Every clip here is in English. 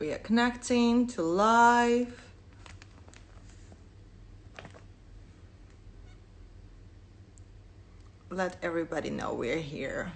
We are connecting to live. Let everybody know we're here.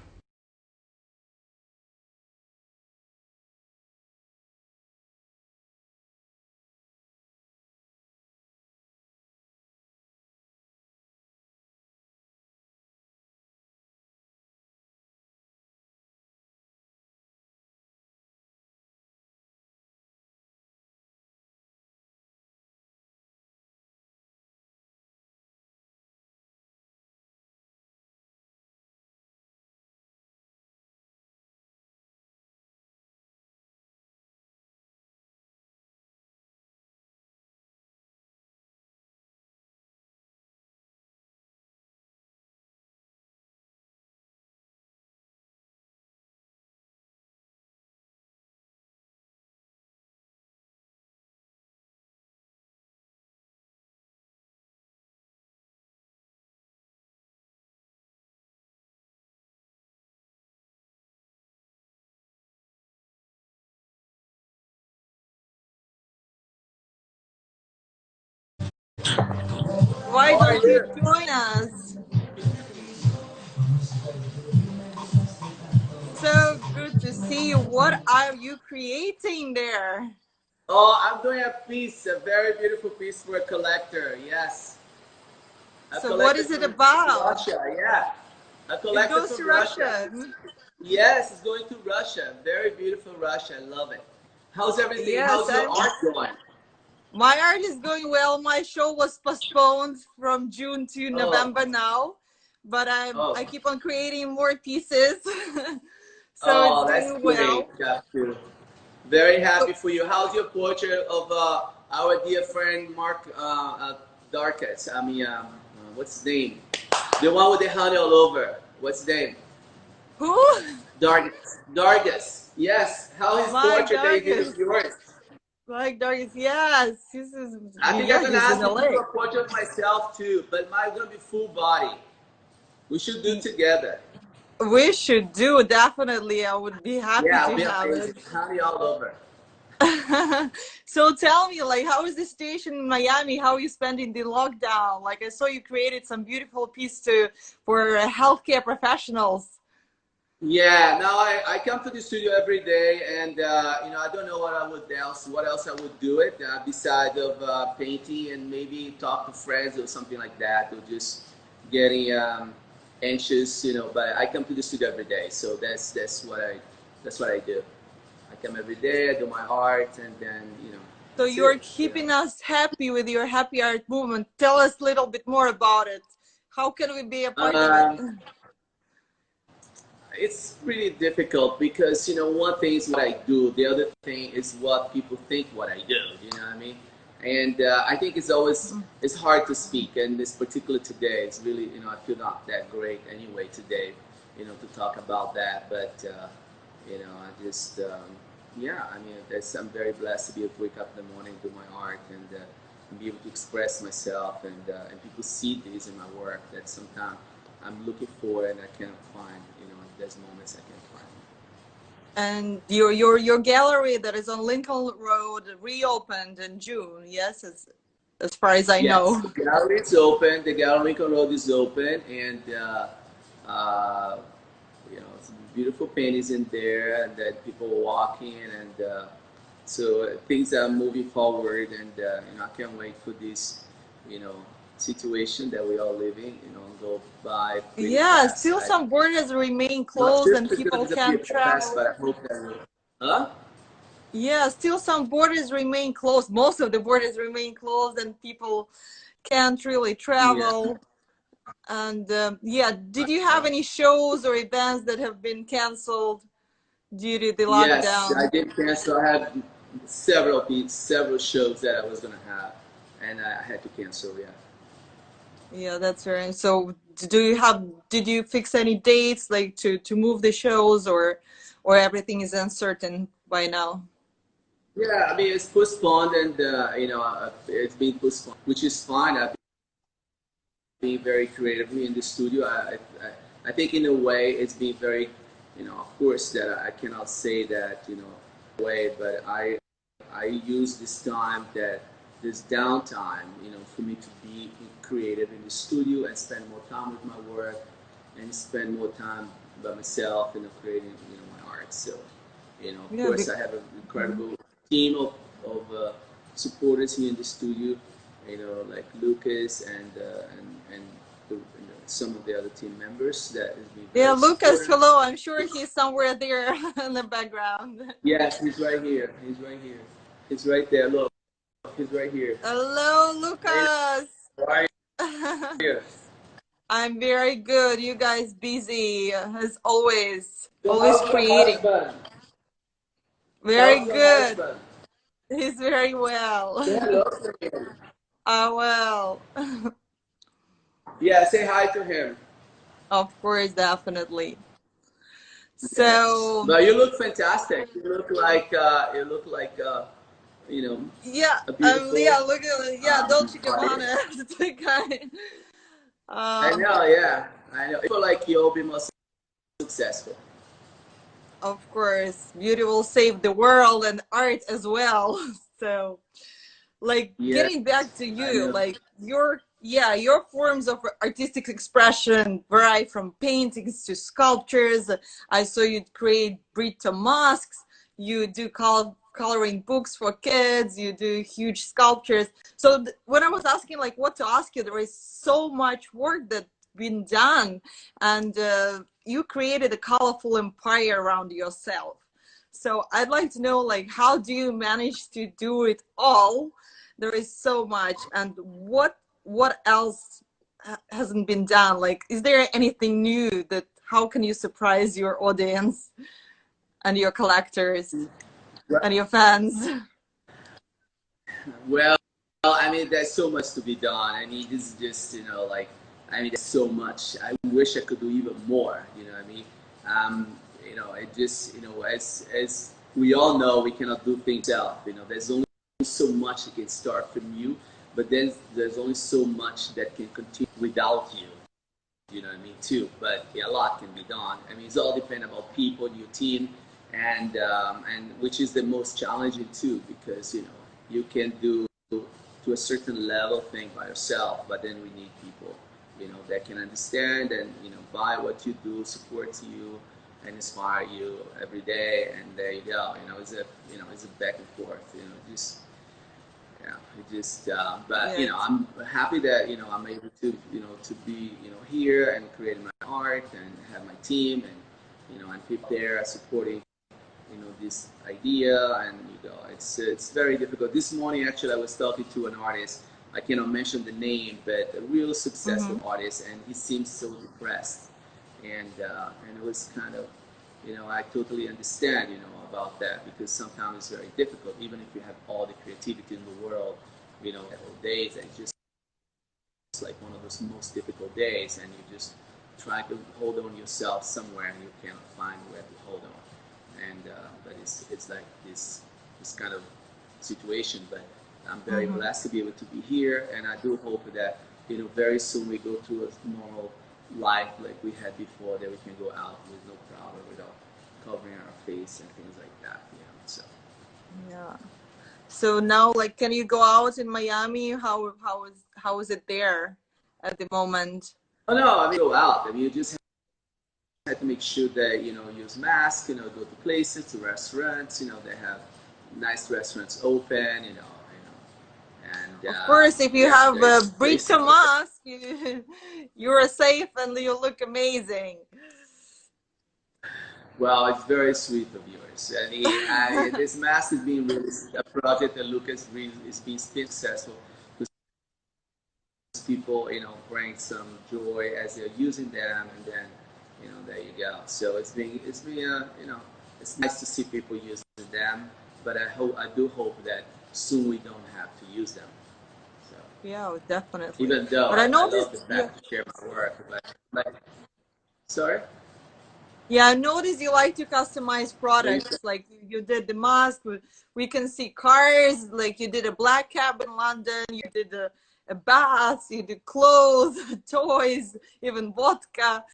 Why don't you join us? So good to see you. What are you creating there? Oh, I'm doing a piece, a very beautiful piece for a collector. Yes. So what is it about? Russia, yeah. A It collector goes to from Russia. Yes, it's going to Russia. Very beautiful Russia. I love it. How's everything? Yes, How's your art going? My art is going well. My show was postponed from June to November now, but I keep on creating more pieces. So it's doing well. That's good. Very happy for you. How's your portrait of our dear friend Mark Darkus? I mean, what's his name? The one with the honey all over. What's his name? Who? Dargus. Yes. How his portrait that he did of yours? Mike Dargus, yes. This is. I think I'm gonna ask you to do a portrait of myself too, but mine's gonna be full body. We should do it together. We should do, definitely. I would be happy to have it. Honey all over. So tell me, like, how is the situation in Miami? How are you spending the lockdown? Like, I saw you created some beautiful piece for healthcare professionals. Yeah, now I come to the studio every day, and I don't know what else I would do it besides of painting and maybe talk to friends or something like that, or just getting anxious, But I come to the studio every day, so that's what I do. I come every day, I do my art, and then So you're keeping us happy with your happy art movement. Tell us a little bit more about it. How can we be a part of it? It's pretty difficult because one thing is what I do, the other thing is what people think what I do. You know what I mean? And I think it's hard to speak, and this particular today, it's really I feel not that great anyway today, to talk about that. But I just I'm very blessed to be able to wake up in the morning, do my art, and be able to express myself, and people see this in my work that sometimes I'm looking for and I can't find. There's moments I can't find. And your gallery that is on Lincoln Road reopened in June, yes, as far as I know. Yes, the gallery is open. The gallery Lincoln Road is open, and some beautiful paintings in there, and that people are walking, and so things are moving forward, and I can't wait for this, situation that we are living, go by. Yeah, still some borders remain closed and people can't travel. But I hope that Yeah, still some borders remain closed. Most of the borders remain closed and people can't really travel. Yeah. And did you have any shows or events that have been canceled due to the lockdown? Yes, I did cancel. I had several shows that I was going to have, and I had to cancel, yeah. Yeah, that's right. So did you fix any dates, like to move the shows, or everything is uncertain by now? Yeah, I mean, it's postponed, and it's been postponed, which is fine. I've been very creatively in the studio. I think in a way it's been very, of course that I cannot say that, way, but I use this time, this downtime, for me to be creative in the studio and spend more time with my work and spend more time by myself, creating, my art. So, of Yeah, course, I have an incredible team of supporters here in the studio, like Lucas and some of the other team members that has been yeah, very Lucas, supportive. hello. I'm sure he's somewhere there in the background. Yes, he's right here. He's right here. He's right there. Look, he's right here. Hello, Hey, Lucas. right here. I'm very good. You guys busy as always. So Always how's your creating. husband? Very How's your good. husband? He's very well. Say hello to him. Oh, well. Yeah, say hi to him. Of course, definitely. Yes. So, But you look fantastic. You know, yeah, a beautiful yeah, look at, yeah, Dolce artist. Gabbana. The guy. I know, yeah. I know. I feel like you'll be more successful. Of course, beauty will save the world and art as well. So, like Yeah, getting back to I you, know. like your forms of artistic expression vary from paintings to sculptures. I saw you create Brito masks, you do coloring books for kids, you do huge sculptures. So when I was asking like what to ask you, there is so much work that been done, and you created a colorful empire around yourself. So I'd like to know, like, how do you manage to do it all? There is so much, and what else hasn't been done? Like, is there anything new that? How can you surprise your audience and your collectors and your fans? Well, I mean, there's so much to be done. I mean, this is just, there's so much. I wish I could do even more. You know what I mean? It just, as we all know, we cannot do things ourselves. There's only so much that can start from you, but then there's only so much that can continue without you. You know what I mean, too. But yeah, a lot can be done. I mean, it's all dependent about people, your team, and which is the most challenging too, because you can do to a certain level thing by yourself, but then we need people, that can understand and buy what you do, support you, and inspire you every day. And there you go. It's a back and forth. Just yeah, but Yeah. I'm happy that I'm able to to be here and creating my art and have my team and people there are supporting this idea. And it's very difficult. This morning actually I was talking to an artist. I cannot mention the name, but a real successful artist, and he seems so depressed. And it was kind of I totally understand about that, because sometimes it's very difficult, even if you have all the creativity in the world, the whole days, and it's like one of those most difficult days, and you just try to hold on yourself somewhere and you cannot find where to hold on. And but it's like this kind of situation. But I'm very blessed to be able to be here, and I do hope that very soon we go to a normal life like we had before, that we can go out with no problem, without covering our face and things like that. Yeah. So now, like, can you go out in Miami? How is it there at the moment? Oh no, I mean go out. I mean you just have to make sure that use masks. Go to places, to restaurants. They have nice restaurants open. And Of course, if you yeah, have a there's Brito places. mask, you're safe and you look amazing. Well, it's very sweet of yours. I mean, this mask is being really a project that Lucas is being successful. People, bring some joy as they're using them, and then, there you go. So it's been, it's nice to see people using them. But I do hope that soon we don't have to use them. So Yeah, definitely. even though But I I love noticed, the yeah, fact to share my work, but sorry. yeah, I noticed you like to customize products. Like you did the mask. We can see cars. Like you did a black cab in London. You did a bath. You did clothes, toys, even vodka.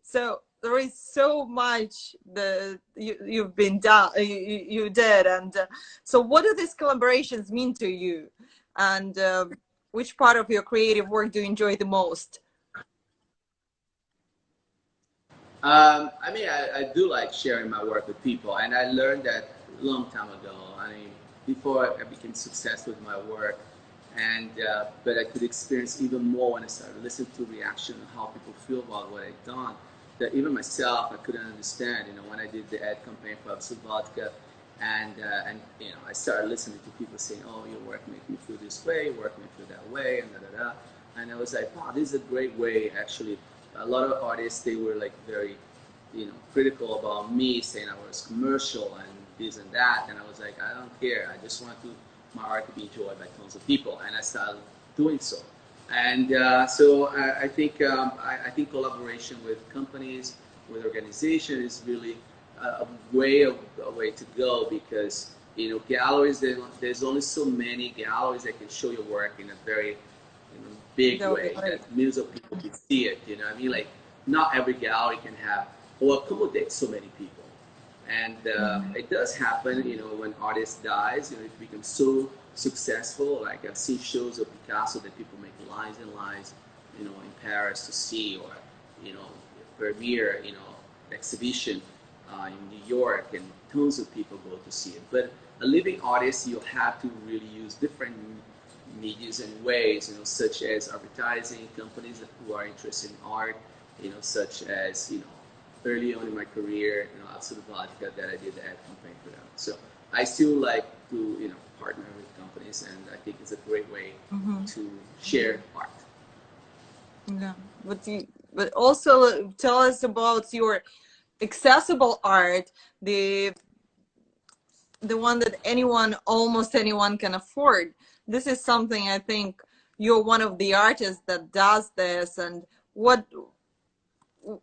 So there is so much that you've been done, you did. And so what do these collaborations mean to you? And which part of your creative work do you enjoy the most? I mean, I do like sharing my work with people, and I learned that a long time ago. I mean, before I became successful with my work, and but I could experience even more when I started listening to reaction and how people feel about what I've done. That even myself, I couldn't understand. You know, when I did the ad campaign for Pepsi vodka, and you know, I started listening to people saying, "Oh, your work makes me feel this way, your work makes me feel that way," and da da da. And I was like, "Wow, this is a great way." Actually, a lot of artists, they were like very, you know, critical about me, saying I was commercial and this and that. And I was like, I don't care. I just want to my art to be enjoyed by tons of people, and I started doing so. And so I think collaboration with companies, with organizations is really a way to go, because you know, galleries, there's only so many galleries that can show your work in a very, you know, big way that millions of people can see it. You know what I mean? Like, not every gallery can have or accommodate so many people. And it does happen, you know, when artist dies, you know, it becomes so successful. Like, I've seen shows of Picasso that people make lines and lines, you know, in Paris to see, or, you know, premiere, you know, exhibition in New York, and tons of people go to see it. But a living artist, you have to really use different medias and ways, you know, such as advertising, companies who are interested in art, you know, such as, you know, early on in my career, you know, outside of vodka, that I did the ad campaign for them. So I still like to, you know, partner with companies, and I think it's a great way to share art. Yeah, but also tell us about your accessible art, the one that almost anyone can afford. This is something, I think you're one of the artists that does this. And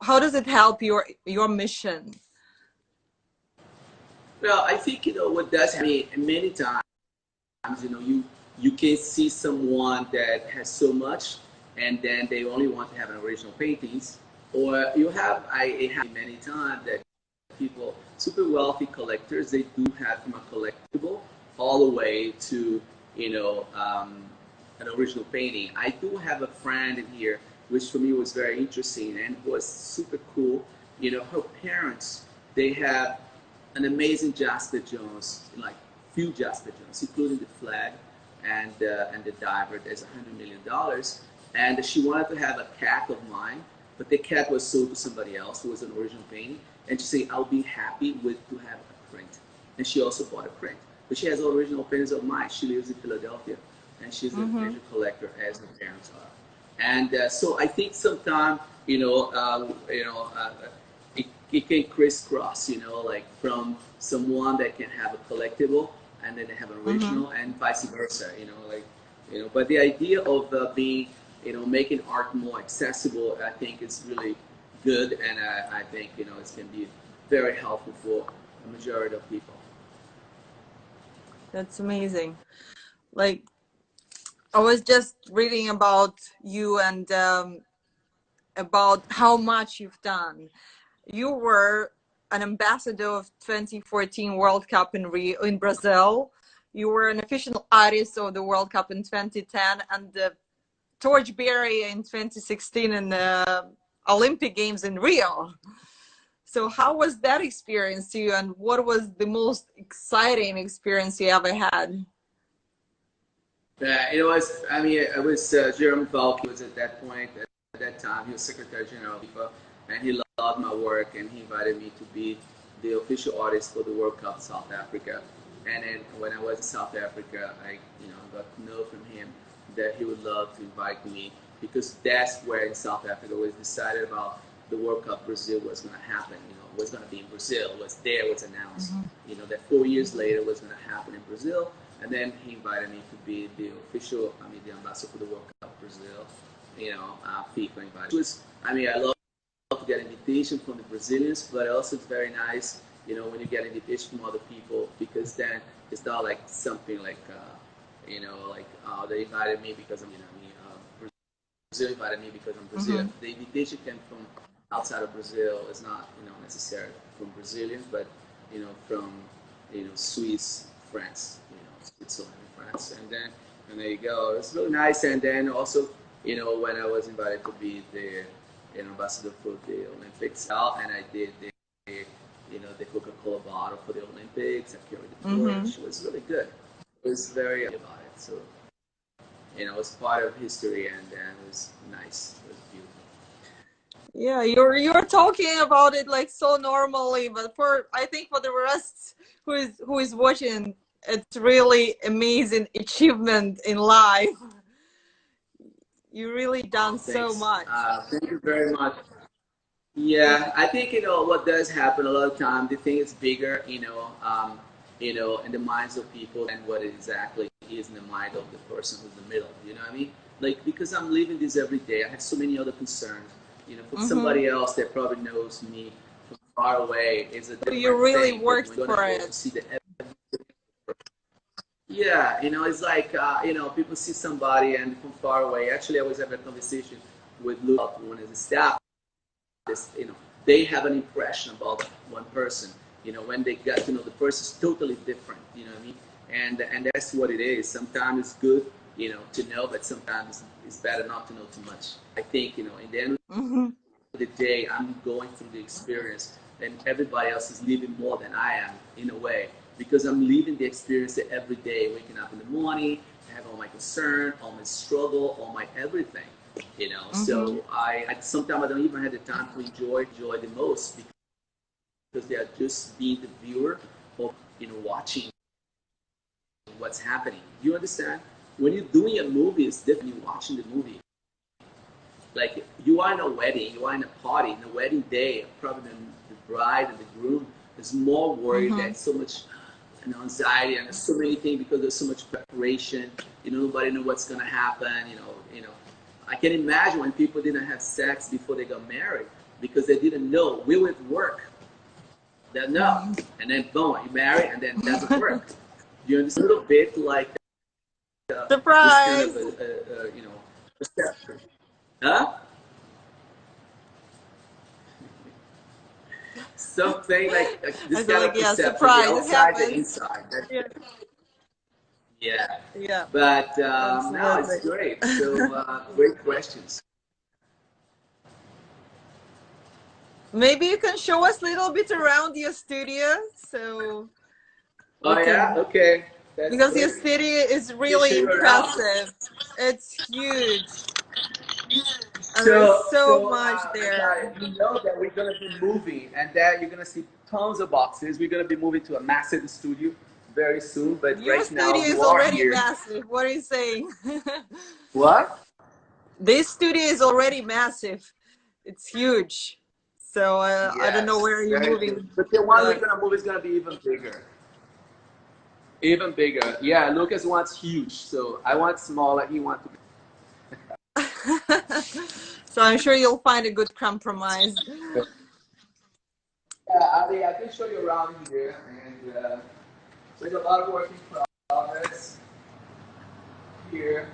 how does it help your mission? Well, I think, you know, what does happen many times, you know, you can see someone that has so much, and then they only want to have an original paintings, or you have, it happens many times that people, super wealthy collectors, they do have from a collectible all the way to, you know, an original painting. I do have a friend in here, which for me was very interesting and was super cool. You know, her parents, they have an amazing Jasper Jones, like few Jasper Jones, including the flag and the diver. There's $100 million, and she wanted to have a cat of mine, but the cat was sold to somebody else who was an original painting. And she said, "I'll be happy to have a print." And she also bought a print, but she has all original paintings of mine. She lives in Philadelphia, and she's a major collector, as her parents are. And so I think sometimes, you know, it can crisscross, you know, like from someone that can have a collectible and then they have an original, and vice versa, you know, like, you know. But the idea of being, you know, making art more accessible, I think is really good, and I think, you know, it's going to be very helpful for a majority of people. That's amazing. Like, I was just reading about you and about how much you've done. You were an ambassador of 2014 World Cup in Brazil. You were an official artist of the World Cup in 2010, and the torchbearer in 2016 in the Olympic Games in Rio. So how was that experience to you, and what was the most exciting experience you ever had? It was, I mean, it was Jerome Valky was at that point, at that time, he was Secretary General of FIFA, and he loved my work, and he invited me to be the official artist for the World Cup in South Africa. And then when I was in South Africa, I, you know, got to know from him that he would love to invite me, because that's where in South Africa it was decided about the World Cup Brazil was going to happen, you know, was going to be in Brazil, was announced, you know, that 4 years later was going to happen in Brazil. And then he invited me to be the official, I mean, the ambassador for the World Cup Brazil, you know, FIFA invited. It was, I mean, I love to get invitation from the Brazilians, but also it's very nice, you know, when you get invitation from other people, because then it's not like something like, you know, like, they invited me because I'm, you know, Brazil invited me because I'm Brazilian. The invitation came from outside of Brazil is not, necessarily from Brazilians, but, from, Swiss, France, Switzerland, France, and there you go. It's really nice. And then also, when I was invited to be the ambassador for the Olympics, and I did the Coca-Cola bottle for the Olympics. I carried the torch. It was really good. It was very about it. So, it was part of history, and then it was nice. It was beautiful. Yeah, you're talking about it like so normally, but I think for the rest who is watching, it's really amazing achievement in life. You really done so much. Thank you very much. Yeah, I think what does happen a lot of time. The thing is bigger, in the minds of people than what it exactly is in the mind of the person who's in the middle. You know what I mean? Like, because I'm living this every day, I have so many other concerns. For somebody else that probably knows me from far away, is a different you really thing. Worked for it. See yeah, it's like, people see somebody and from far away. Actually, I was having a conversation with Luke, one of the staff. They have an impression about one person. When they get to know the person, is totally different. You know what I mean? And that's what it is. Sometimes it's good, to know, but sometimes it's better not to know too much. I think, in the end of the day, I'm going through the experience, and everybody else is living more than I am, in a way, because I'm living the experience every day, waking up in the morning, I have all my concern, all my struggle, all my everything. So I sometimes I don't even have the time to enjoy the most, because they are just being the viewer of watching what's happening. Do you understand? When you're doing a movie, it's different. You're watching the movie. Like, you are in a wedding, you are in a party, in a wedding day, probably the bride and the groom is more worried. There's so much anxiety, and there's so many things because there's so much preparation. Nobody knows what's going to happen. I can imagine when people didn't have sex before they got married because they didn't know. We would work. They know. And then, boom, you marry, and then it doesn't work. You understand? A little bit like surprise. This kind of perception. Huh? Something like this kind of perception, surprise, the outside and inside. Yeah. But no, it's great. So great questions. Maybe you can show us a little bit around your studio. So. Yeah. Okay. That's because great. Your studio is really impressive. It's huge. And there's so much there. You know that we're going to be moving, and that you're going to see tons of boxes. We're going to be moving to a massive studio very soon, but your right now studio is already massive. What are you saying? What? This studio is already massive. It's huge. So yes, I don't know where you're moving. Good. But the one we're going to move is going to be even bigger. Even bigger. Yeah, Lucas wants huge, so I want smaller. He wants to be. So I'm sure you'll find a good compromise. Yeah, Ali, I can show you around here, and there's a lot of work in progress. Here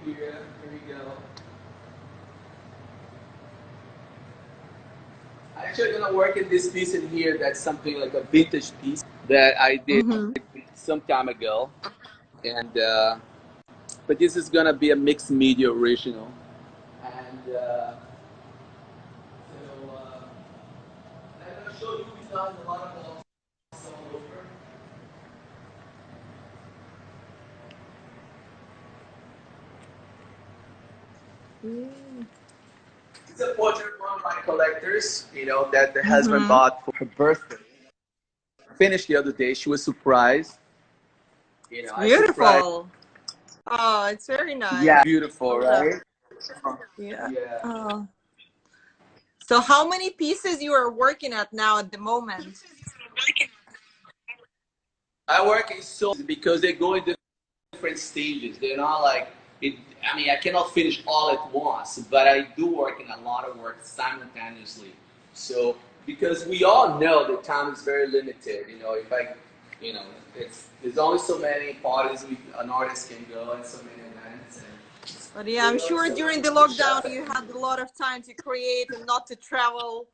we go. I'm actually gonna work in this piece in here. That's something like a vintage piece that I did some time ago, and but this is gonna be a mixed media original, and so I'm gonna show you we've done a lot of blocks all over. It's a portrait from my collectors, that the husband bought for her birthday. Finished the other day. She was surprised. Beautiful. Oh, it's very nice. Yeah, beautiful, right? Yeah. Oh. So how many pieces you are working at now at the moment? I work in so because they go in different stages. They're not like it. I mean, I cannot finish all at once, but I do work in a lot of work simultaneously. So because we all know that time is very limited. If there's only so many parties an artist can go, and so many events, and But yeah, I'm sure during the lockdown you had a lot of time to create and not to travel.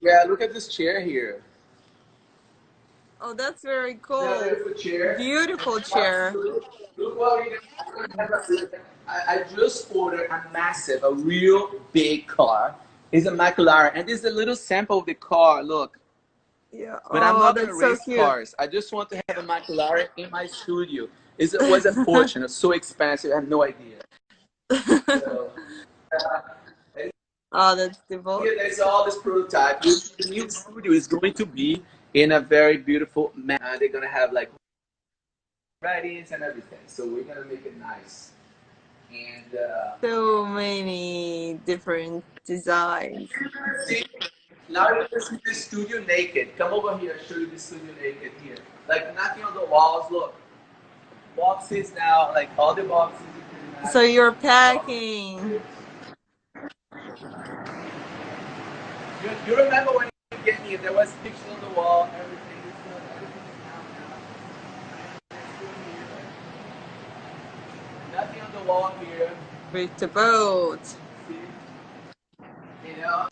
Yeah, look at this chair here. Oh, that's very Yeah, cool. beautiful chair. Beautiful chair. Look what we I just ordered a massive, a real big car. It's a McLaren, and this is a little sample of the car. Look, Yeah. but I'm Oh, not gonna that's so race cute. cars. I just want to have a McLaren in my studio. It was a fortune. It's so expensive. I have no idea. So, Oh, that's devout. here there's all this prototype. The new studio is going to be in a very beautiful manner. They're gonna have like writings and everything. So we're gonna make it nice. And So many different designs. see, now you're gonna see the studio naked. Come over here. I'll show you the studio naked here. Like nothing on the walls. Look, boxes now. Like all the boxes. So you're packing. You remember when you came here? There was pictures on the wall. Everything is good. Everything is now. Nothing on the wall here. With the boat. See? You know.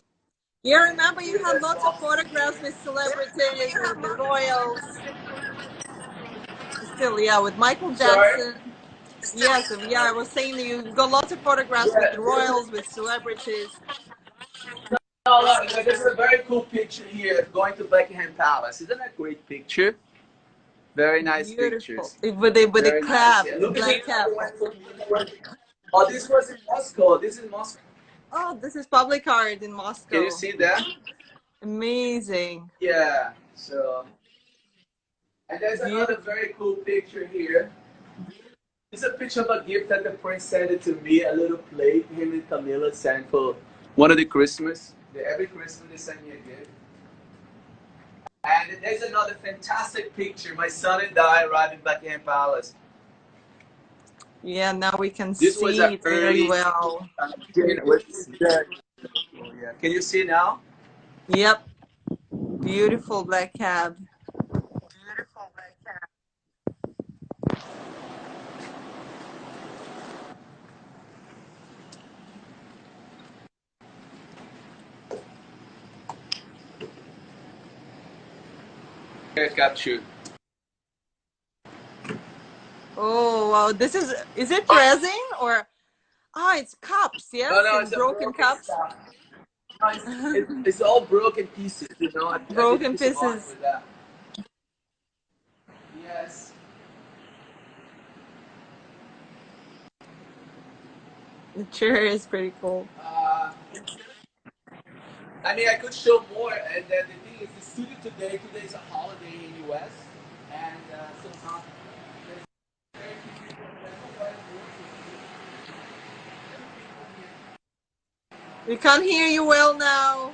Yeah, remember you had lots of photographs with celebrities, with the royals. Still, yeah, with Michael Sorry. Jackson. Yes, yeah, I was saying that you got lots of photographs with the royals, with celebrities. No, look, this is a very cool picture here going to Buckingham Palace. Isn't that a great picture? Very nice Beautiful. pictures. With the Very cap, nice. Yeah. the Look black at cap. oh, this was in Moscow. This is Moscow. Oh, this is public art in Moscow. Can you see that? Amazing. Yeah. So, and there's another very cool picture here. It's a picture of a gift that the prince sent it to me, a little plate him and Camilla sent for one of the Christmas. Every Christmas they send me a gift. And there's another fantastic picture. My son and I arrived in Buckingham Palace. Yeah, now we can This see was an it very well. dinner. Yeah. Can you see now? Yep. Beautiful black cab. Kapchuk. Oh wow, this is it resin or it's cups, yes? No, In broken cups. It's all broken pieces, you know. Broken pieces. Yes. The chair is pretty cool. I mean, I could show more, and then the thing is, the studio today is a holiday in the US, and somehow there's very few people that We can't hear you well now.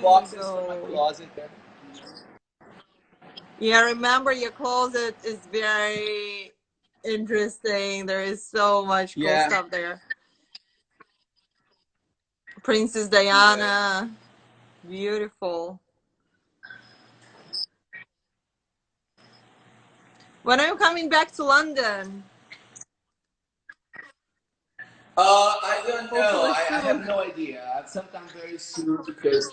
boxes from my closet there. Yeah, remember your closet is very interesting. There is so much cool stuff there. Princess Diana, beautiful. When are you coming back to London? I don't know. I have no idea. Sometime very soon because,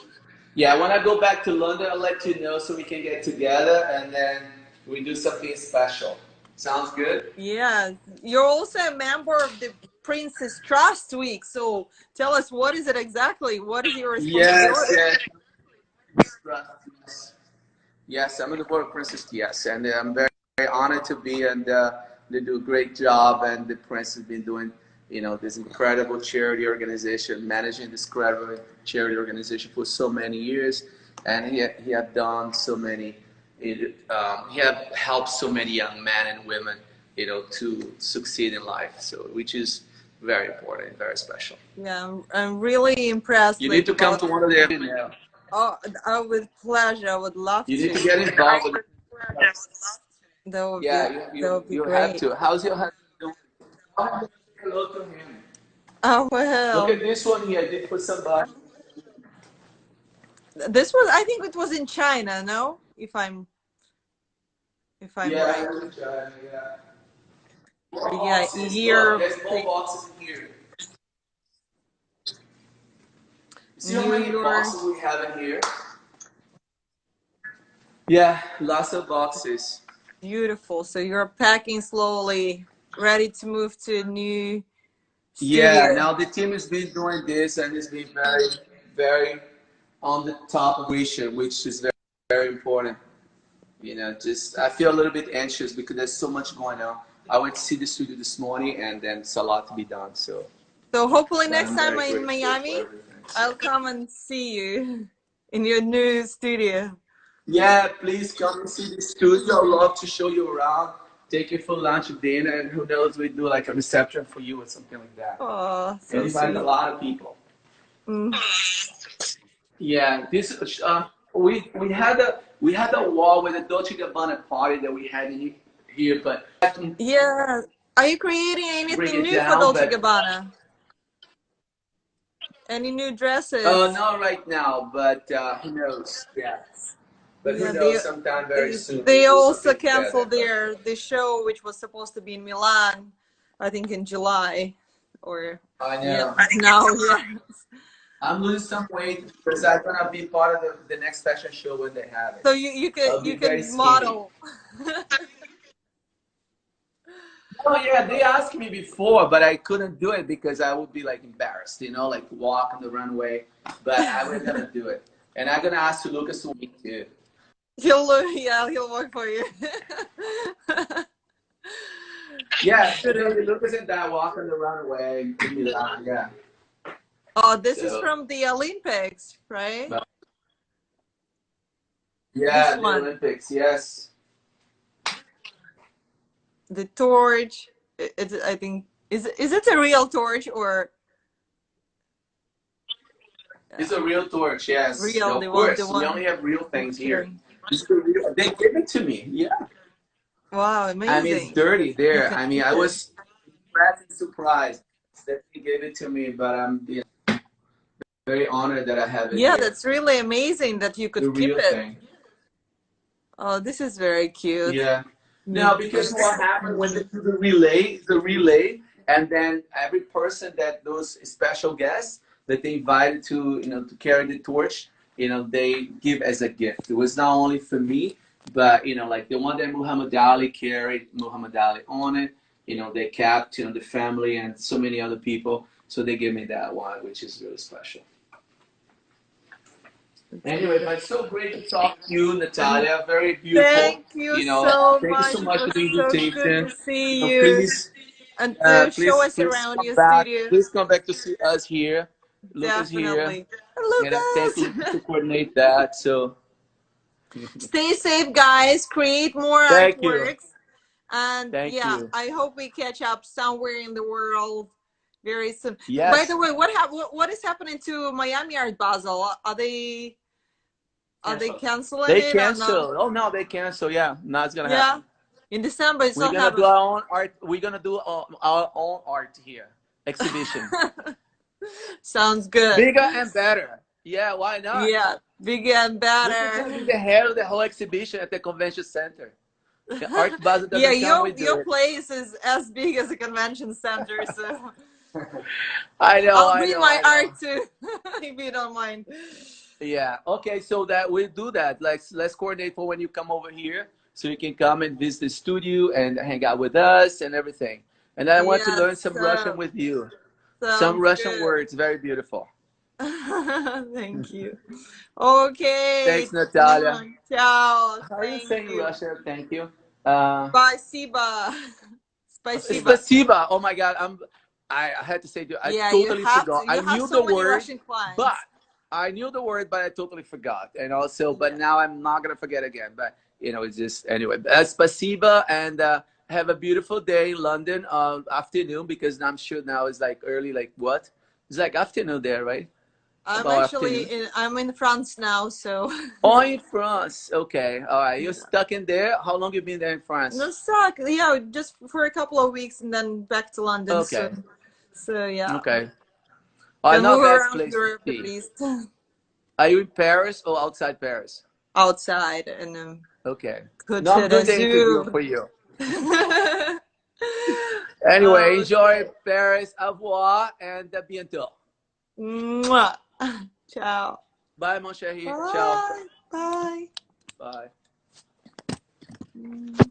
yeah, when I go back to London, I'll let you know so we can get together and then we do something special. Sounds good? Yes. You're also a member of the Princess Trust Week. So tell us, what is it exactly? What is your responsibility? Yes. Yes, I'm in the board of Princess. Yes, and I'm very, very honored to be, and they do a great job. And the Prince has been doing, you know, this incredible charity organization, managing this incredible charity organization for so many years, and he had done so many. He had helped so many young men and women, you know, to succeed in life. So, which is very important, very special. Yeah, I'm really impressed. You need to come to one of the. Oh, with pleasure. I would love to. You need to get involved with it. That would be you great. have to. How's your husband doing? Hello to him. Oh, well. Look at this one here. I did for somebody. This was, I think it was in China, no? If I'm... if I'm Yeah, right. yeah. Yeah, Boxes. Look, year there's more boxes in here. See how New many York. boxes we have in here? Yeah, lots of boxes. Beautiful. So you're packing slowly, ready to move to a new Yeah, studio. now the team has been doing this and it's been very, very on the top of ratio, which is very, very important. You know, just I feel a little bit anxious because there's so much going on. I went to see the studio this morning and then it's a lot to be done. So, So hopefully but next I'm time very I'm in grateful for Miami, everything. I'll come and see you in your new studio. Yeah, please come and see the studio. I'd love to show you around, take you for lunch, dinner, and who knows, we do like a reception for you or something like that. Oh, And so invite a sweet. lot of people. Mm. Yeah, this we had a wall with a Dolce Gabbana party that we had in here, but I can Yeah. Are you creating bring anything it new for down. Dolce But Gabbana? Any new dresses? not right now. But who knows? Yeah, but who Yeah, knows? Sometime very soon they we'll do also something together. canceled But the show, which was supposed to be in Milan, I think in July, or I yeah, know. now yeah. I'm losing some weight because I'm gonna be part of the next fashion show when they have it. So I'll be you very could skinny. model. Oh yeah, they asked me before, but I couldn't do it because I would be like embarrassed, you know, like walk on the runway. But I was gonna do it, and I'm gonna ask Lucas to meet too. He'll work for you. Yeah, so maybe Lucas and I walk on the runway in Milan. Yeah. Oh, this is So, from the Olympics, right? but This yeah, the one, Olympics. Yes, the torch. It's I think is it a real torch or it's a real torch. Yes, real of the course. We one only have real you're things here. carrying? They gave it to me. Yeah. Wow, I mean, it's amazing. dirty You there. can I mean, keep I it. was pleasantly surprised that he gave it to me, but I'm very honored that I have it Yeah, here. that's really amazing that you The could keep real it. thing. Oh, this is very cute. Yeah. New Now, because piece. what happened when they do the relay, and then every person that those special guests that they invited to, you know, to carry the torch, you know, they give as a gift. It was not only for me, but you know, like the one that Muhammad Ali carried, Muhammad Ali on it. You know, they kept, you know, the family and so many other people. So they gave me that one, which is really special. It's Anyway, but beautiful. it's so great to talk to you, Natalia. Very beautiful. Thank you You know, so thank you so much. It much for was the so good invitation. to You see know, you and to show us please around come your back. studio. Please come back to see us here. Lucas here. Definitely. And I thank Lucas! Lucas to coordinate that. So Stay safe, guys. Create more thank you. artworks. And Thank yeah, you. I hope we catch up somewhere in the world very soon. By the Yes. way, what is happening to Miami Art Basel? Are they Cancel. canceling They it or not? cancel. Oh no, they cancel. Yeah, now it's gonna Yeah, happen. in December it's We're not gonna do happening. our own art. We're gonna do our own art here. Exhibition. Sounds good. Bigger and better. Yeah, why not? Yeah, bigger and Lucas gonna be better. the head of the whole exhibition at the convention center. The Art Basel Yeah, doesn't come, we do your it. place is as big as a convention center, so I'll I bring know, my I know. art too, if you don't mind. Yeah. Okay, so that we'll do that. Let's coordinate for when you come over here so you can come and visit the studio and hang out with us and everything. And I want to learn Yes, some Russian with you. Some sounds Russian good. words, very beautiful. Thank you. Okay. Thanks, Natalia. Ciao. How are you Thank saying you. Russian? Thank you. Uh, Спасибо. Спасибо. Spasiba. Oh my God, I had to say, I Yeah, totally forgot. I you have knew so the many word, Russian but clients. I totally forgot. And also, but Yeah. now I'm not gonna forget again. But you know, it's just anyway. Spasiba, and have a beautiful day in London. Afternoon, because I'm sure now it's like early. Like what? It's like afternoon there, right? About afternoon. I'm in France now, so Oh, in France. Okay, all right. You're stuck in there. How long you been there in no France? suck. Yeah, just for a couple of weeks and then back to London Okay, soon. So yeah, okay. can Not move bad around place to Europe at see. least. Are you in Paris or outside Paris? Outside and Okay. Good No, I'm doing the interview Zoom. for you. Anyway, enjoy Okay. Paris. Au revoir and à bientôt. Mwah. Ciao. Bye, mon chéri. Ciao. Bye. Bye. Bye.